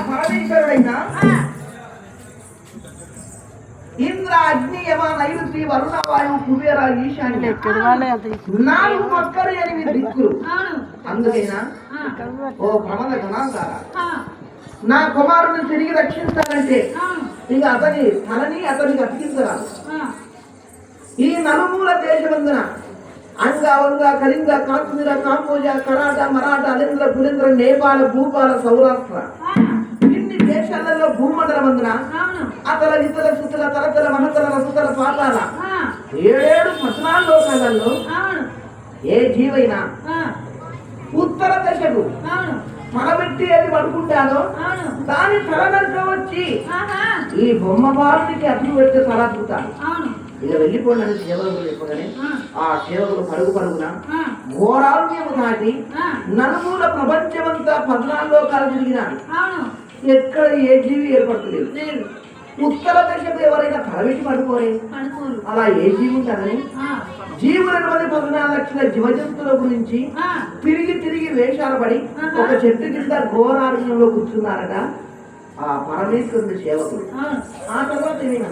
పరమేశ్వరుడైనా ఇంద్ర అగ్ని యమ నైరుతి వరుణ వాయువు కుబేర ఈశాన్య 4 మొక్కలు 8 దిక్కులు. అందుకైనా ఓ ప్రమద గణాంగారా, నా కుమారుని తిరిగి రక్షించాలంటే ఇక అతనికి అతికించరాదు. ఈ నలుమూల దేశమందున అంగా వంగా కళింగ కాశ్మీర కాంబోజ కరాట మరాఠ అలింద్ర పులింద్ర నేపాల భూపాల సౌరాష్ట్ర ఇన్ని దేశాలలో భూమండలమందున అతల ఇతర సుతల తరతల మహతల రసతల పాతాల 14 లోకాలలో ఏ జీవైనా ఉత్తర దశకు తలబెట్టి అది పడుకుంటానో దాని తల నరక వచ్చి ఈ బొమ్మ బాలుడికి అతులు పెడితే తల అతుకుతాను. ఇక వెళ్ళిపోండి అని సేవకులు చెప్పగానే ఆ సేవకులు పరుగున ఘోరాల్యము దాటి నలుమూల ప్రపంచమంతా 14 లోకాలు తిరిగినాడు. ఎక్కడ ఏ జీవి ఏర్పడలేదు. ఉత్తర దశకు ఎవరైనా తలబెట్టి పడుకోరే, అలా ఏ జీవి ఉంటుందని జీవులను 14 లక్షల జీవజంతువుల గురించి తిరిగి వేషాలు పడి ఒక చెట్టు కింద ఘోరారణ్యంలో కూర్చున్నారట ఆ పరమేశ్వరుని సేవకులు. ఆ తర్వాత ఏమైనా